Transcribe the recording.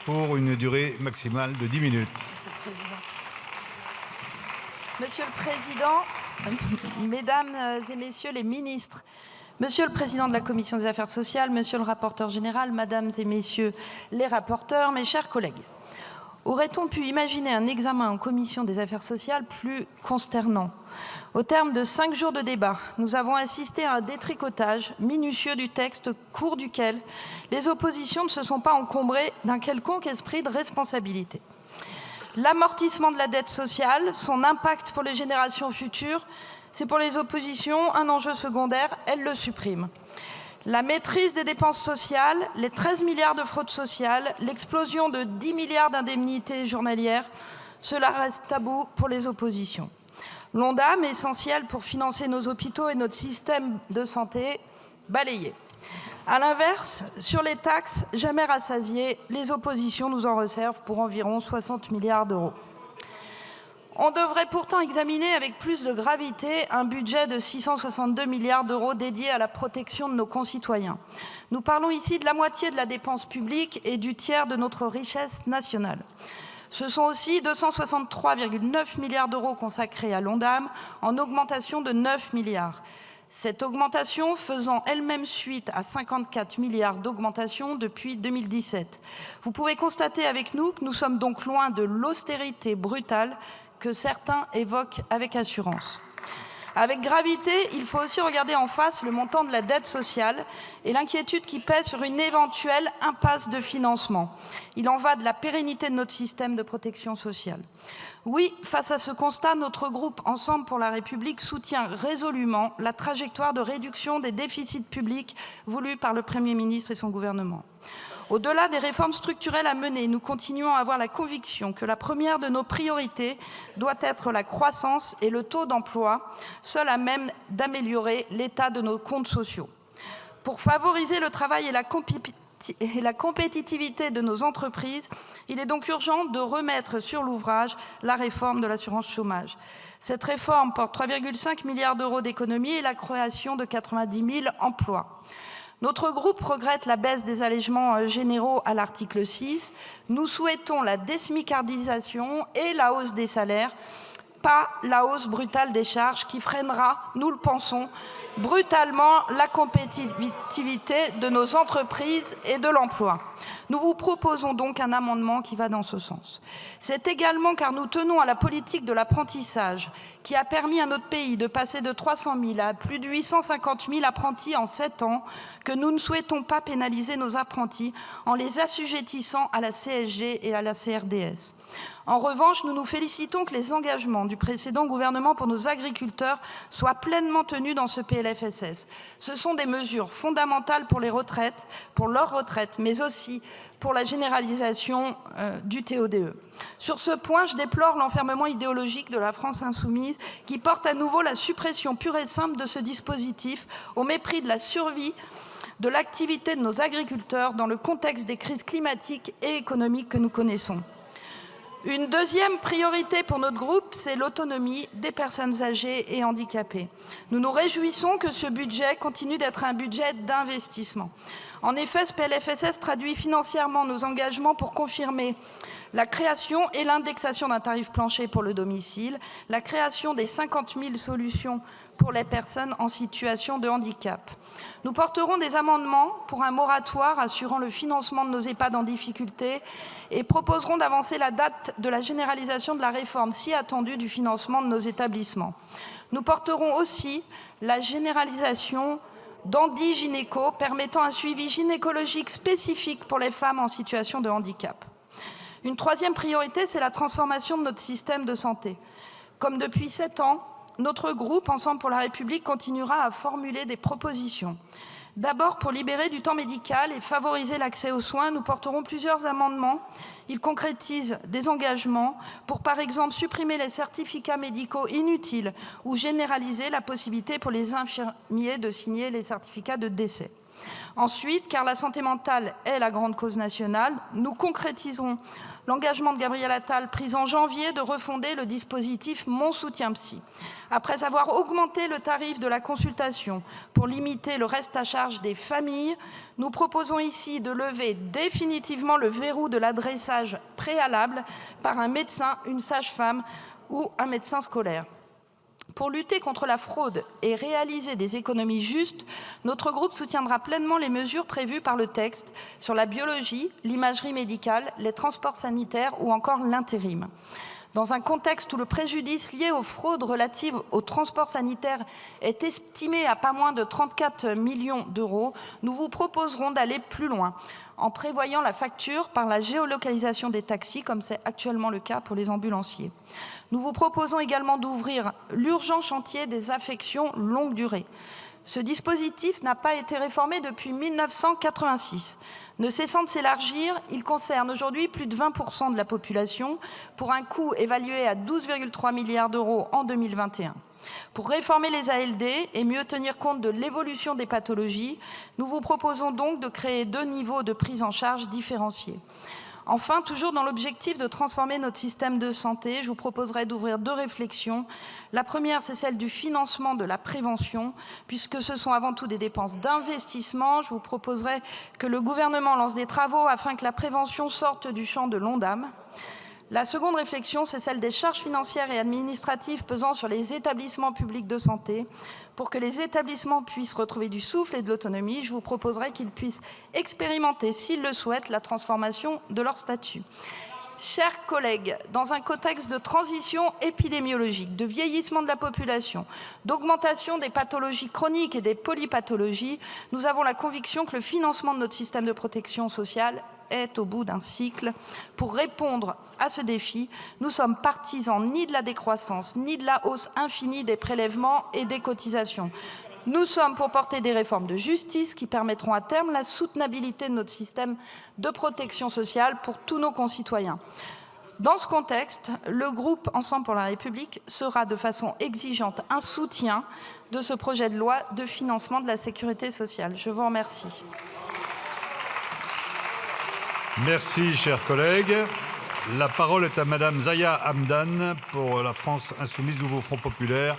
pour une durée maximale de 10 minutes. Monsieur le Président, Mesdames et Messieurs les ministres, Monsieur le Président de la Commission des Affaires sociales, Monsieur le rapporteur général, Mesdames et Messieurs les rapporteurs, mes chers collègues, aurait-on pu imaginer un examen en Commission des Affaires sociales plus consternant ? Au terme de 5 jours de débat, nous avons assisté à un détricotage minutieux du texte, au cours duquel les oppositions ne se sont pas encombrées d'un quelconque esprit de responsabilité. L'amortissement de la dette sociale, son impact pour les générations futures, c'est pour les oppositions un enjeu secondaire, elles le suppriment. La maîtrise des dépenses sociales, les 13 milliards de fraude sociale, l'explosion de 10 milliards d'indemnités journalières, cela reste tabou pour les oppositions. L'ONDAM, essentiel pour financer nos hôpitaux et notre système de santé, balayé. A l'inverse, sur les taxes jamais rassasiées, les oppositions nous en resservent pour environ 60 milliards d'euros. On devrait pourtant examiner avec plus de gravité un budget de 662 milliards d'euros dédié à la protection de nos concitoyens. Nous parlons ici de la moitié de la dépense publique et du tiers de notre richesse nationale. Ce sont aussi 263,9 milliards d'euros consacrés à l'ONDAM, en augmentation de 9 milliards. Cette augmentation faisant elle-même suite à 54 milliards d'augmentation depuis 2017. Vous pouvez constater avec nous que nous sommes donc loin de l'austérité brutale que certains évoquent avec assurance. Avec gravité, il faut aussi regarder en face le montant de la dette sociale et l'inquiétude qui pèse sur une éventuelle impasse de financement. Il en va de la pérennité de notre système de protection sociale. Oui, face à ce constat, notre groupe Ensemble pour la République soutient résolument la trajectoire de réduction des déficits publics voulue par le Premier ministre et son gouvernement. Au-delà des réformes structurelles à mener, nous continuons à avoir la conviction que la première de nos priorités doit être la croissance et le taux d'emploi, seul à même d'améliorer l'état de nos comptes sociaux. Pour favoriser le travail et la compétitivité de nos entreprises, il est donc urgent de remettre sur l'ouvrage la réforme de l'assurance chômage. Cette réforme porte 3,5 milliards d'euros d'économies et la création de 90 000 emplois. Notre groupe regrette la baisse des allégements généraux à l'article 6. Nous souhaitons la désmicardisation et la hausse des salaires, pas la hausse brutale des charges qui freinera, nous le pensons, brutalement la compétitivité de nos entreprises et de l'emploi. Nous vous proposons donc un amendement qui va dans ce sens. C'est également car nous tenons à la politique de l'apprentissage qui a permis à notre pays de passer de 300 000 à plus de 850 000 apprentis en 7 ans que nous ne souhaitons pas pénaliser nos apprentis en les assujettissant à la CSG et à la CRDS. En revanche, nous nous félicitons que les engagements du précédent gouvernement pour nos agriculteurs soient pleinement tenus dans ce PLFSS. Ce sont des mesures fondamentales pour les retraites, pour leurs retraites, mais aussi pour la généralisation du TO-DE. Sur ce point, je déplore l'enfermement idéologique de la France insoumise qui porte à nouveau la suppression pure et simple de ce dispositif au mépris de la survie de l'activité de nos agriculteurs dans le contexte des crises climatiques et économiques que nous connaissons. Une deuxième priorité pour notre groupe, c'est l'autonomie des personnes âgées et handicapées. Nous nous réjouissons que ce budget continue d'être un budget d'investissement. En effet, ce PLFSS traduit financièrement nos engagements pour confirmer la création et l'indexation d'un tarif plancher pour le domicile, la création des 50 000 solutions pour les personnes en situation de handicap. Nous porterons des amendements pour un moratoire assurant le financement de nos EHPAD en difficulté et proposerons d'avancer la date de la généralisation de la réforme si attendue du financement de nos établissements. Nous porterons aussi la généralisation d'handigynéco permettant un suivi gynécologique spécifique pour les femmes en situation de handicap. Une troisième priorité, c'est la transformation de notre système de santé. Comme depuis 7 ans, notre groupe Ensemble pour la République continuera à formuler des propositions. D'abord, pour libérer du temps médical et favoriser l'accès aux soins, nous porterons plusieurs amendements. Ils concrétisent des engagements pour, par exemple, supprimer les certificats médicaux inutiles ou généraliser la possibilité pour les infirmiers de signer les certificats de décès. Ensuite, car la santé mentale est la grande cause nationale, nous concrétisons l'engagement de Gabriel Attal pris en janvier de refonder le dispositif Mon Soutien Psy. Après avoir augmenté le tarif de la consultation pour limiter le reste à charge des familles, nous proposons ici de lever définitivement le verrou de l'adressage préalable par un médecin, une sage-femme ou un médecin scolaire. Pour lutter contre la fraude et réaliser des économies justes, notre groupe soutiendra pleinement les mesures prévues par le texte sur la biologie, l'imagerie médicale, les transports sanitaires ou encore l'intérim. Dans un contexte où le préjudice lié aux fraudes relatives aux transports sanitaires est estimé à pas moins de 34 millions d'euros, nous vous proposerons d'aller plus loin en prévoyant la facture par la géolocalisation des taxis, comme c'est actuellement le cas pour les ambulanciers. Nous vous proposons également d'ouvrir l'urgent chantier des affections longue durée. Ce dispositif n'a pas été réformé depuis 1986. Ne cessant de s'élargir, il concerne aujourd'hui plus de 20% de la population pour un coût évalué à 12,3 milliards d'euros en 2021. Pour réformer les ALD et mieux tenir compte de l'évolution des pathologies, nous vous proposons donc de créer 2 niveaux de prise en charge différenciés. Enfin, toujours dans l'objectif de transformer notre système de santé, je vous proposerai d'ouvrir 2 réflexions. La première, c'est celle du financement de la prévention, puisque ce sont avant tout des dépenses d'investissement. Je vous proposerai que le gouvernement lance des travaux afin que la prévention sorte du champ de l'Ondam. La seconde réflexion, c'est celle des charges financières et administratives pesant sur les établissements publics de santé. Pour que les établissements puissent retrouver du souffle et de l'autonomie, je vous proposerai qu'ils puissent expérimenter, s'ils le souhaitent, la transformation de leur statut. Chers collègues, dans un contexte de transition épidémiologique, de vieillissement de la population, d'augmentation des pathologies chroniques et des polypathologies, nous avons la conviction que le financement de notre système de protection sociale est au bout d'un cycle. Pour répondre à ce défi, nous sommes partisans ni de la décroissance, ni de la hausse infinie des prélèvements et des cotisations. Nous sommes pour porter des réformes de justice qui permettront à terme la soutenabilité de notre système de protection sociale pour tous nos concitoyens. Dans ce contexte, le groupe Ensemble pour la République sera de façon exigeante un soutien de ce projet de loi de financement de la sécurité sociale. Je vous remercie. Merci, chers collègues. La parole est à Madame Zaya Hamdan pour la France Insoumise Nouveau Front Populaire.